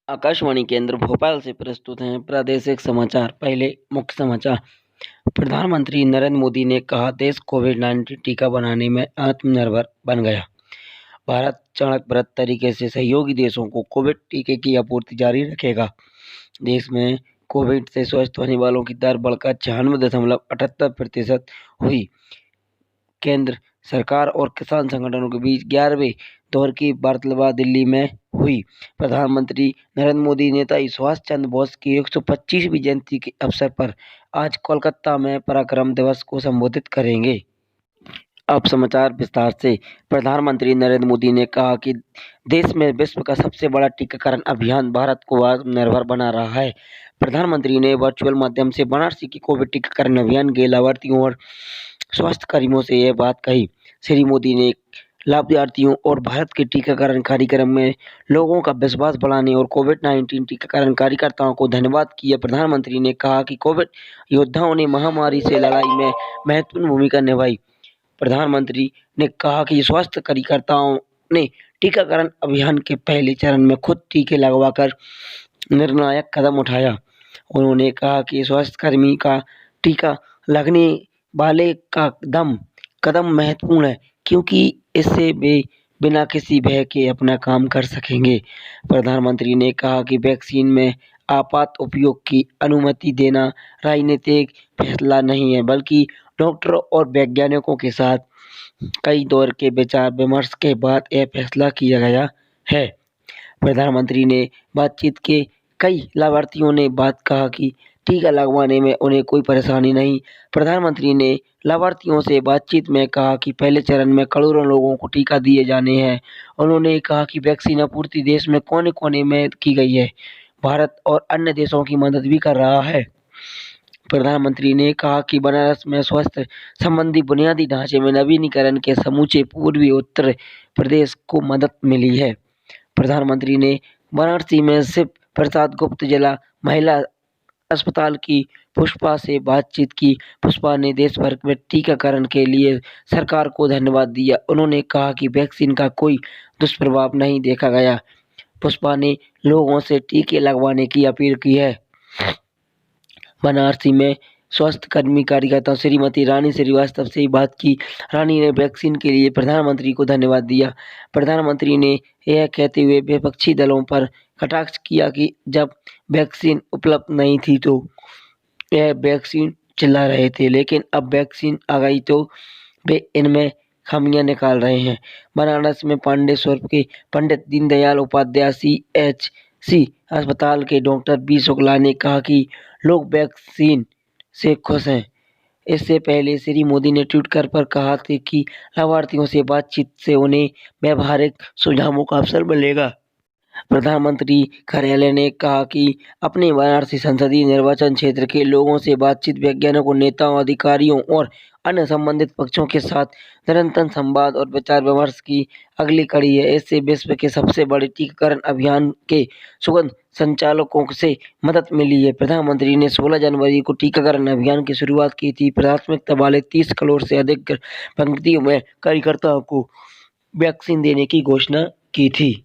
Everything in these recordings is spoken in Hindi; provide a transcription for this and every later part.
आकाशवाणी केंद्र भोपाल से प्रस्तुत हैं प्रादेशिक समाचार। पहले मुख्य समाचार। प्रधानमंत्री नरेंद्र मोदी ने कहा, देश कोविड-19 टीका बनाने में आत्मनिर्भर बन गया। भारत चाणक्यवृत्त तरीके से सहयोगी देशों को कोविड टीके की आपूर्ति जारी रखेगा। देश में कोविड से स्वस्थ होने वालों की दर बढ़कर 96.78% हुई। केंद्र सरकार और किसान संगठनों के बीच 11वें दौर की वार्ता दिल्ली में हुई। प्रधानमंत्री नरेंद्र मोदी नेताजी सुभाष चंद्र बोस की 125वीं जयंती के अवसर पर आज कोलकाता में पराक्रम दिवस को संबोधित करेंगे। अब समाचार विस्तार से। प्रधानमंत्री नरेंद्र मोदी ने कहा कि देश में विश्व का सबसे बड़ा टीकाकरण अभियान भारत को आत्मनिर्भर बना रहा है। प्रधानमंत्री ने वर्चुअल माध्यम से वाराणसी की कोविड टीकाकरण अभियान के लाभार्थियों और स्वास्थ्यकर्मियों से यह बात कही। श्री मोदी ने लाभार्थियों और भारत के टीकाकरण कार्यक्रम में लोगों का विश्वास बढ़ाने और कोविड-19 टीकाकरण कार्यकर्ताओं को धन्यवाद किया। प्रधानमंत्री ने कहा कि कोविड योद्धाओं ने महामारी से लड़ाई में महत्वपूर्ण भूमिका निभाई। प्रधानमंत्री ने कहा कि स्वास्थ्य कार्यकर्ताओं ने टीकाकरण अभियान के पहले चरण में खुद टीके लगवाकर निर्णायक कदम उठाया। उन्होंने कहा कि स्वास्थ्यकर्मी का टीका लगने वाले का कदम महत्वपूर्ण है, क्योंकि इससे वे बिना किसी भय के अपना काम कर सकेंगे। प्रधानमंत्री ने कहा कि वैक्सीन में आपात उपयोग की अनुमति देना राजनीतिक फैसला नहीं है, बल्कि डॉक्टरों और वैज्ञानिकों के साथ कई दौर के विचार विमर्श के बाद यह फैसला किया गया है। प्रधानमंत्री ने बातचीत के कई लाभार्थियों ने बात कहा कि टीका लगवाने में उन्हें कोई परेशानी नहीं। प्रधानमंत्री ने लाभार्थियों से बातचीत में कहा कि पहले चरण में करोड़ों लोगों को टीका दिए जाने हैं। उन्होंने कहा कि वैक्सीन आपूर्ति देश में कोने-कोने में की गई है। भारत और अन्य देशों की मदद भी कर रहा है। प्रधानमंत्री ने कहा कि बनारस में स्वास्थ्य संबंधी बुनियादी ढांचे में नवीनीकरण के समूचे पूर्वी उत्तर प्रदेश को मदद मिली है। प्रधानमंत्री ने वाराणसी में शिव प्रसाद गुप्त जिला महिला अस्पताल की पुष्पा से बातचीत की। पुष्पा ने देश भर में टीकाकरण के लिए सरकार को धन्यवाद दिया। उन्होंने कहा कि वैक्सीन का कोई दुष्प्रभाव नहीं देखा गया। पुष्पा ने लोगों से टीके लगवाने की अपील की है। वाराणसी में स्वास्थ्यकर्मी कार्यकर्ता श्रीमती रानी श्रीवास्तव से बात की। रानी ने वैक्सीन के लिए प्रधानमंत्री को धन्यवाद दिया। प्रधानमंत्री ने यह कहते हुए विपक्षी दलों पर कटाक्ष किया कि जब वैक्सीन उपलब्ध नहीं थी तो यह वैक्सीन चिल्ला रहे थे, लेकिन अब वैक्सीन आ गई तो वे इनमें खामियां निकाल रहे हैं। बनारस में पांडेसर के पंडित दीनदयाल उपाध्याय CHC अस्पताल के डॉक्टर बी शुक्ला ने कहा कि लोग वैक्सीन से खुश हैं। इससे पहले श्री मोदी ने ट्वीट पर कहा था कि लाभार्थियों से बातचीत से उन्हें व्यावहारिक सुझावों का अवसर मिलेगा। प्रधानमंत्री कार्यालय ने कहा कि अपने वाराणसी संसदीय निर्वाचन क्षेत्र के लोगों से बातचीत वैज्ञानिकों, नेताओं, अधिकारियों और अन्य संबंधित पक्षों के साथ निरंतर संवाद और विचार विमर्श की अगली कड़ी है। इससे विश्व के सबसे बड़े टीकाकरण अभियान के सुगम संचालकों से मदद मिली है। प्रधानमंत्री ने 16 जनवरी को टीकाकरण अभियान की शुरुआत की थी। प्राथमिकता वाले 30 करोड़ से अधिक पंक्तियों में कार्यकर्ताओं को वैक्सीन देने की घोषणा की थी।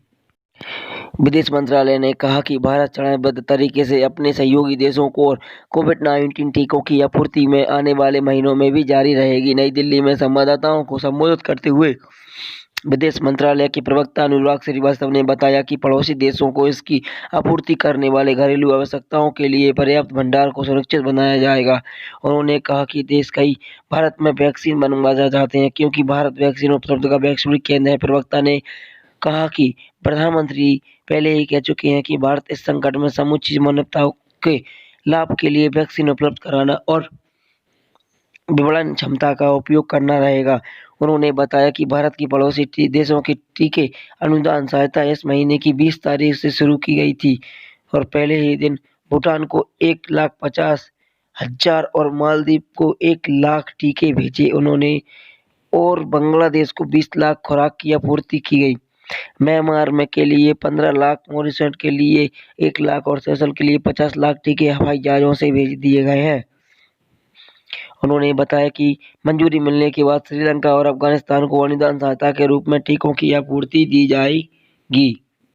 विदेश मंत्रालय ने कहा कि भारत चरणबद्ध तरीके से अपने सहयोगी देशों को कोविड-19 टीकों की आपूर्ति में आने वाले महीनों में भी जारी रहेगी। नई दिल्ली में संवाददाताओं को संबोधित करते हुए विदेश मंत्रालय के प्रवक्ता अनुराग श्रीवास्तव ने बताया कि पड़ोसी देशों को इसकी आपूर्ति करने वाले घरेलू आवश्यकताओं के लिए पर्याप्त भंडार को सुरक्षित बनाया जाएगा। उन्होंने कहा कि देश कई भारत में वैक्सीन बनवाना चाहते हैं, क्योंकि भारत वैक्सीन उपलब्ध का वैश्विक केंद्र है। प्रवक्ता ने कहा कि प्रधानमंत्री पहले ही कह चुके हैं कि भारत इस संकट में समूची मानवता के लाभ के लिए वैक्सीन उपलब्ध कराना और विपणन क्षमता का उपयोग करना रहेगा। उन्होंने बताया कि भारत की पड़ोसी देशों के टीके अनुदान सहायता इस महीने की 20 तारीख से शुरू की गई थी और पहले ही दिन भूटान को 1,50,000 और मालदीव को 1 लाख टीके भेजे उन्होंने और बांग्लादेश को 20 लाख खुराक की आपूर्ति की गई। म्यांमार में के लिए 15 लाख, मॉरिशस के लिए 1 लाख और सेशल के लिए 50 लाख टीके हवाई जहाजों से भेज दिए गए हैं। उन्होंने बताया कि मंजूरी मिलने के बाद श्रीलंका और अफगानिस्तान को अनुदान सहायता के रूप में टीकों की आपूर्ति दी जाएगी।